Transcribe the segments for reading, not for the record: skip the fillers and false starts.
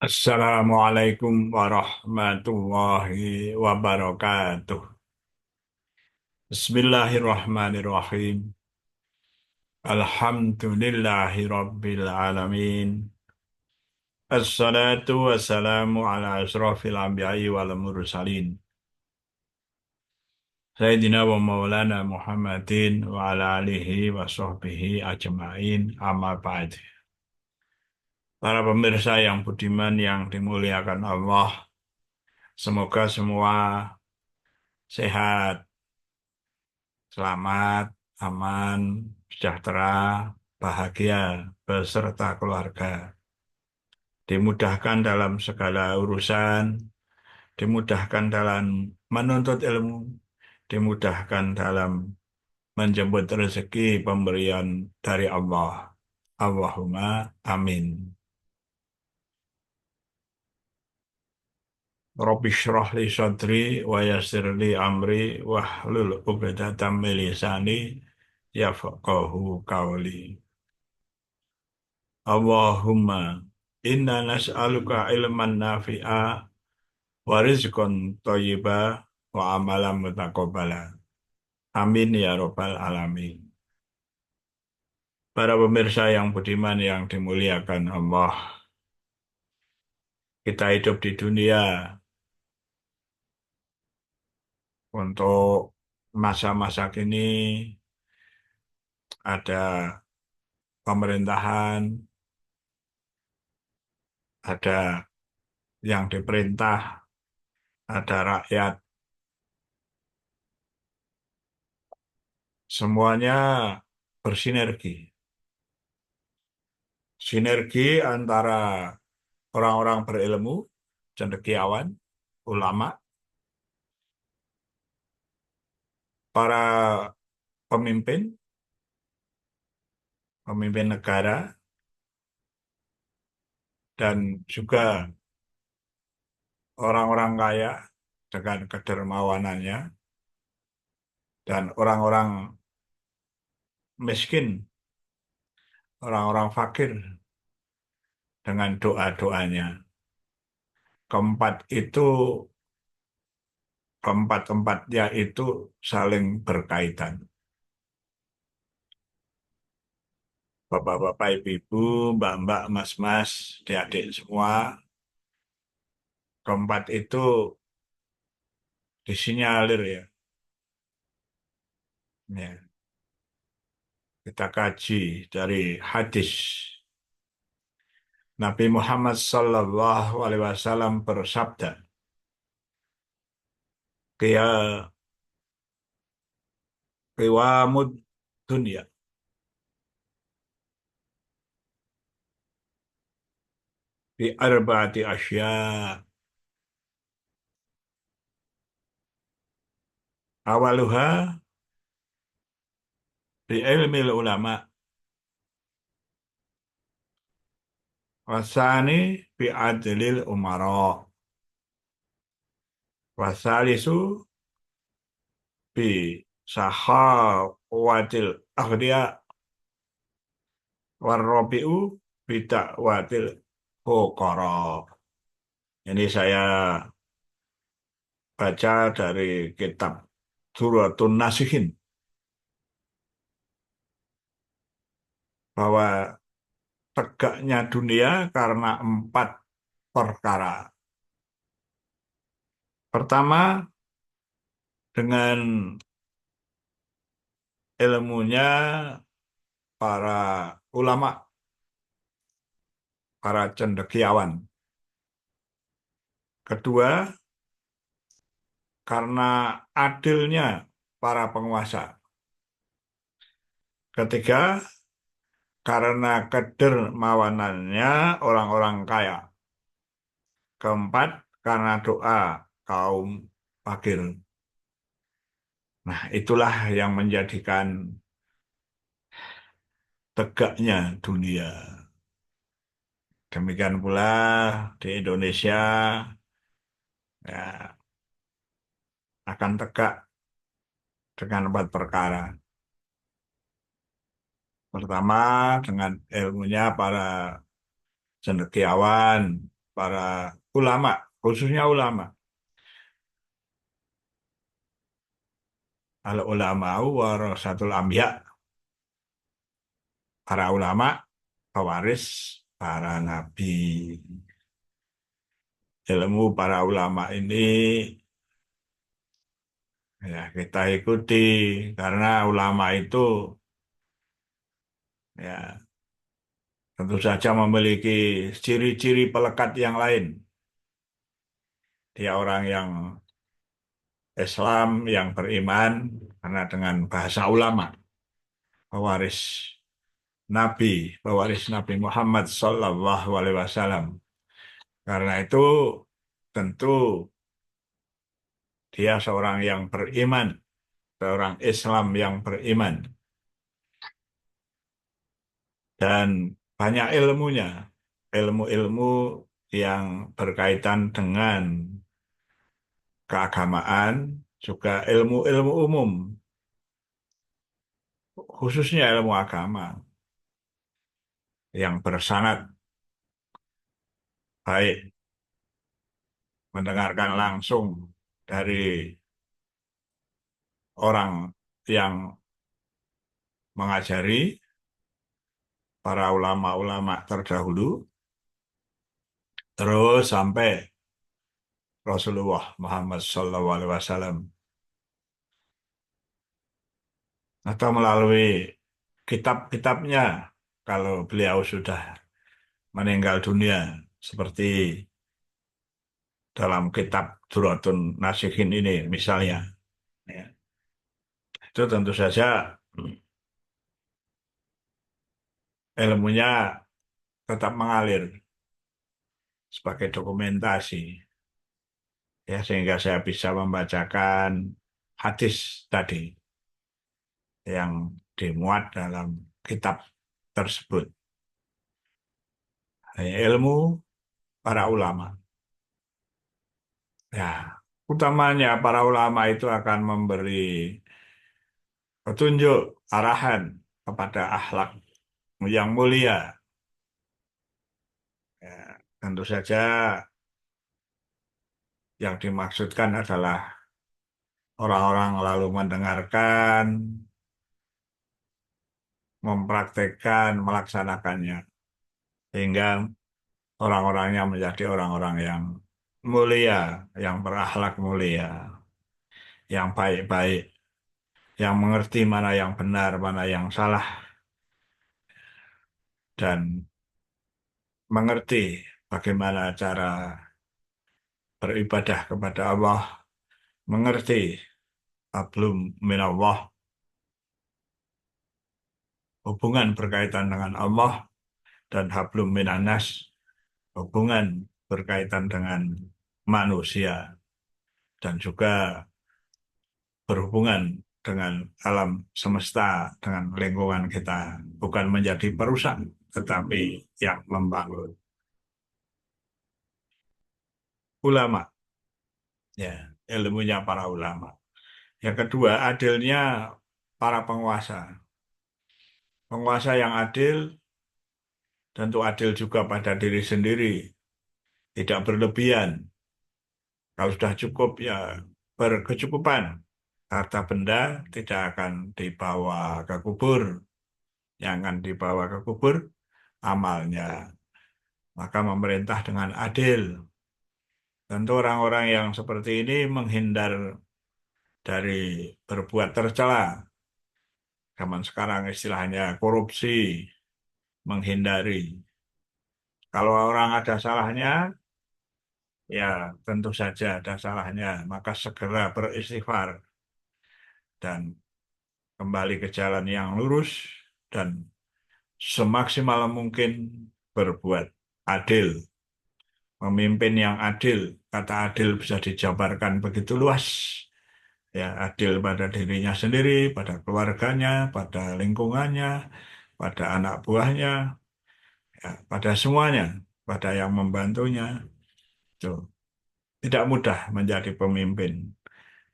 Assalamualaikum warahmatullahi wabarakatuh. Bismillahirrahmanirrahim. Alhamdulillahi rabbil alamin. Assalatu wassalamu ala asrafil anbiya'i wal mursalin. Sayyidina wa maulana Muhammadin wa ala alihi wa sahbihi ajma'in amma ba'd. Para pemirsa yang budiman yang dimuliakan Allah, semoga semua sehat, selamat, aman, sejahtera, bahagia beserta keluarga. Dimudahkan dalam segala urusan, dimudahkan dalam menuntut ilmu, dimudahkan dalam menjemput rezeki pemberian dari Allah. Allahumma amin. Rabbi shrah li sadri wa yassir li amri wahlul 'uqdatam min lisani yafqahu qawli. Allahumma inna nas'aluka ilman nafi'a wa rizqan thayyiba wa amalan mutaqabbala. Amin ya robbal alamin. Para pemirsa yang budiman yang dimuliakan Allah, kita hidup di dunia untuk masa-masa kini ada pemerintahan, ada yang diperintah, ada rakyat. Semuanya bersinergi. Sinergi antara orang-orang berilmu, cendekiawan, ulama, para pemimpin, pemimpin negara, dan juga orang-orang kaya dengan kedermawanannya, dan orang-orang miskin, orang-orang fakir dengan doa-doanya. Keempat itu, keempat-empatnya itu saling berkaitan. Bapak-bapak, ibu-ibu, mbak-mbak, mas-mas, adik-adik semua, keempat itu disinyalir ya. Ya, kita kaji dari hadis. Nabi Muhammad Sallallahu Alaihi Wasallam bersabda, "Qia qiwamud dunya bi arba'ati asya. Awaluha bi ilmil ulama, wasani bi adlil umara, wasalisu bi sahawatil aghdiya, warrobi'u bi da'watil fuqara." Ini saya baca dari kitab Duratun Nasihin, bahwa tegaknya dunia karena empat perkara. Pertama, dengan ilmunya para ulama, para cendekiawan. Kedua, karena adilnya para penguasa. Ketiga, karena kedermawanannya orang-orang kaya. Keempat, karena doa kaum fakir. Nah, itulah yang menjadikan tegaknya dunia. Demikian pula di Indonesia ya, akan tegak dengan empat perkara. Pertama, dengan ilmunya para cendekiawan. para ulama, khususnya ulama. Al ulama warasatul anbiya, para ulama pewaris para nabi. Ilmu para ulama ini ya kita ikuti karena ulama itu ya tentu saja memiliki ciri-ciri pelekat yang lain. Dia orang yang Islam yang beriman karena dengan bahasa ulama, pewaris Nabi, pewaris Nabi Muhammad Sallallahu Alaihi Wasallam. Karena itu tentu dia seorang yang beriman, seorang Islam yang beriman dan banyak ilmunya, ilmu-ilmu yang berkaitan dengan keagamaan, juga ilmu-ilmu umum, khususnya ilmu agama yang bersanad baik mendengarkan langsung dari orang yang mengajari para ulama-ulama terdahulu, terus sampai Rasulullah Muhammad SAW atau melalui kitab-kitabnya kalau beliau sudah meninggal dunia seperti dalam kitab Duratun Nasihin ini misalnya. Ya. Itu tentu saja ilmunya tetap mengalir sebagai dokumentasi ya sehingga saya bisa membacakan hadis tadi yang dimuat dalam kitab tersebut. Ilmu para ulama. Ya, utamanya para ulama itu akan memberi petunjuk arahan kepada akhlak yang mulia. Ya, tentu saja yang dimaksudkan adalah orang-orang lalu mendengarkan, mempraktekkan, melaksanakannya. Sehingga orang-orangnya menjadi orang-orang yang mulia, yang berakhlak mulia, yang baik-baik, yang mengerti mana yang benar, mana yang salah, dan mengerti bagaimana cara beribadah kepada Allah, mengerti hablum minallah, hubungan berkaitan dengan Allah, dan hablum minannas, hubungan berkaitan dengan manusia, dan juga berhubungan dengan alam semesta, dengan lingkungan kita, bukan menjadi perusak, tetapi yang membangun. Ulama, ya, ilmunya para ulama. Yang kedua, adilnya para penguasa. Penguasa yang adil tentu adil juga pada diri sendiri, tidak berlebihan. Kalau sudah cukup, ya berkecukupan. Harta benda tidak akan dibawa ke kubur. Yang akan dibawa ke kubur, amalnya. Maka memerintah dengan adil. Tentu orang-orang yang seperti ini menghindar dari berbuat tercela. Zaman sekarang istilahnya korupsi, menghindari. Kalau orang ada salahnya, ya tentu saja ada salahnya, maka segera beristighfar dan kembali ke jalan yang lurus dan semaksimal mungkin berbuat adil. Pemimpin yang adil, kata adil bisa dijabarkan begitu luas. Ya, adil pada dirinya sendiri, pada keluarganya, pada lingkungannya, pada anak buahnya, ya, pada semuanya, pada yang membantunya. Tuh. Tidak mudah menjadi pemimpin.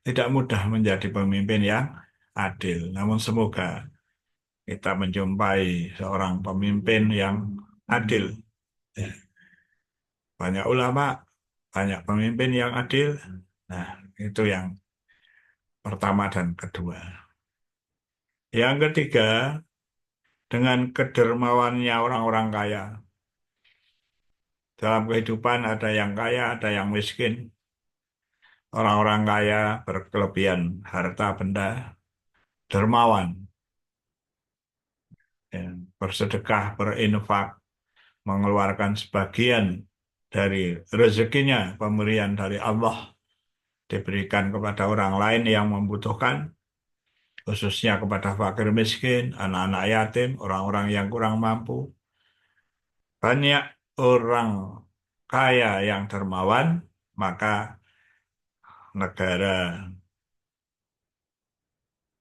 Tidak mudah menjadi pemimpin yang adil. Namun semoga kita menjumpai seorang pemimpin yang adil. Ya. banyak ulama, banyak pemimpin yang adil. Nah, itu yang pertama dan kedua. Yang ketiga, dengan kedermawannya orang-orang kaya. Dalam kehidupan ada yang kaya, ada yang miskin. Orang-orang kaya berkelebihan harta benda, dermawan, ya, bersedekah, berinfak, mengeluarkan sebagian dari rezekinya, pemberian dari Allah, diberikan kepada orang lain yang membutuhkan, khususnya kepada fakir miskin, anak-anak yatim, orang-orang yang kurang mampu. Banyak orang kaya yang dermawan, maka negara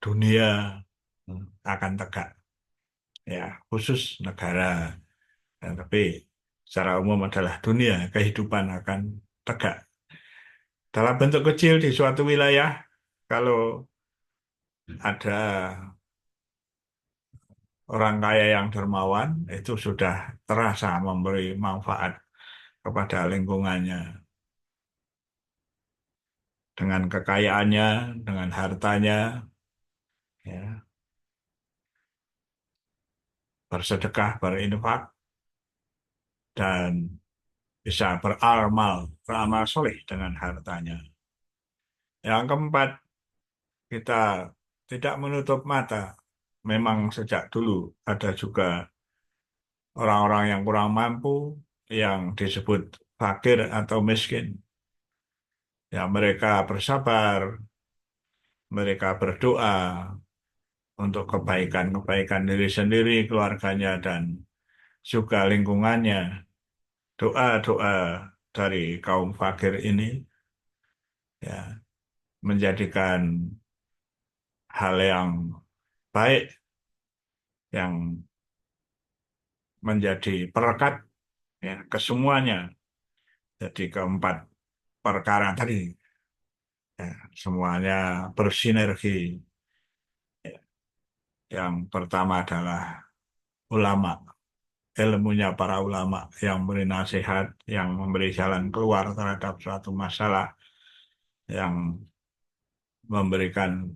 dunia akan tegak. Ya, khusus negara. Dan tapi secara umum adalah dunia, kehidupan akan tegak. Dalam bentuk kecil di suatu wilayah, kalau ada orang kaya yang dermawan, itu sudah terasa memberi manfaat kepada lingkungannya. Dengan kekayaannya, dengan hartanya, ya, bersedekah, berinfak, dan bisa beramal soleh dengan hartanya. Yang keempat, kita tidak menutup mata. Memang sejak dulu ada juga orang-orang yang kurang mampu, yang disebut fakir atau miskin. Ya, mereka bersabar, mereka berdoa untuk kebaikan-kebaikan diri sendiri, keluarganya, dan juga lingkungannya. Doa-doa dari kaum fakir ini ya menjadikan hal yang baik, yang menjadi perekat ya kesemuanya. Jadi keempat perkara tadi ya, semuanya bersinergi. Ya, yang pertama adalah ulama, ilmunya para ulama yang memberi nasihat, yang memberi jalan keluar terhadap suatu masalah, yang memberikan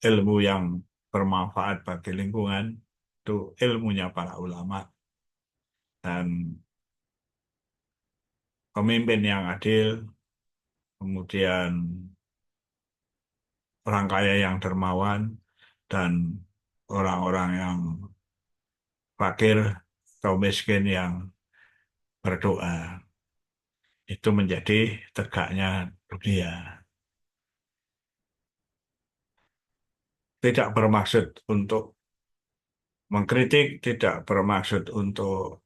ilmu yang bermanfaat bagi lingkungan, itu ilmunya para ulama. Dan pemimpin yang adil, kemudian orang kaya yang dermawan, dan orang-orang yang fakir atau miskin yang berdoa. Itu menjadi tegaknya dunia. Tidak bermaksud untuk mengkritik, tidak bermaksud untuk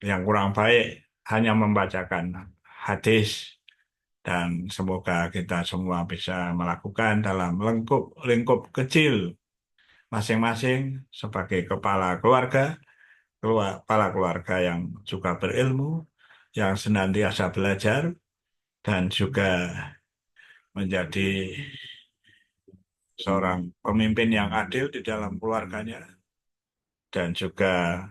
yang kurang baik, hanya membacakan hadis, dan semoga kita semua bisa melakukan dalam lingkup kecil masing-masing sebagai kepala keluarga yang juga berilmu, yang senantiasa belajar, dan juga menjadi seorang pemimpin yang adil di dalam keluarganya, dan juga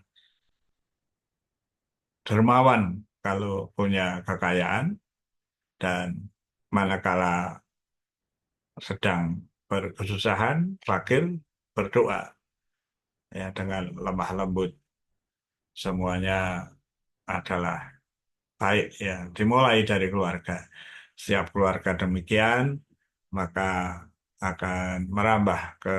dermawan kalau punya kekayaan, dan manakala sedang berkesusahan, fakir, berdoa ya dengan lemah lembut. Semuanya adalah baik ya, dimulai dari keluarga. Setiap keluarga demikian, maka akan merambah ke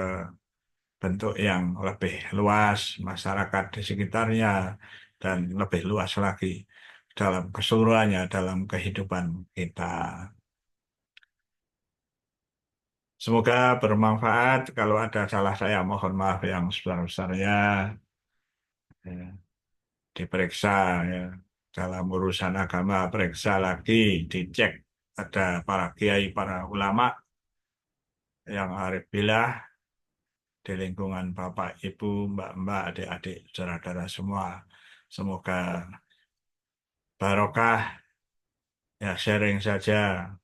bentuk yang lebih luas, masyarakat di sekitarnya, dan lebih luas lagi dalam keseluruhannya dalam kehidupan kita. Semoga bermanfaat. Kalau ada salah saya mohon maaf yang sebesar-besarnya. Ya, diperiksa ya. Dalam urusan agama periksa lagi, dicek ada para kiai, para ulama yang arif billah di lingkungan Bapak, Ibu, Mbak-mbak, adik-adik, saudara-saudara semua. Semoga barokah, ya sharing saja,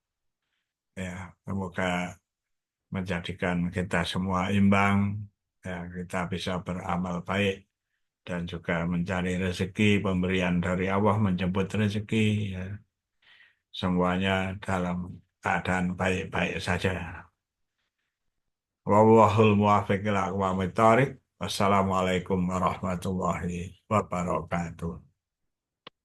ya semoga menjadikan kita semua imbang, ya kita bisa beramal baik dan juga mencari rezeki, pemberian dari Allah menjemput rezeki, ya. Semuanya dalam keadaan baik-baik saja. Wallahul muwaffiq ila aqwamit thoriq. Wassalamualaikum warahmatullahi wabarakatuh.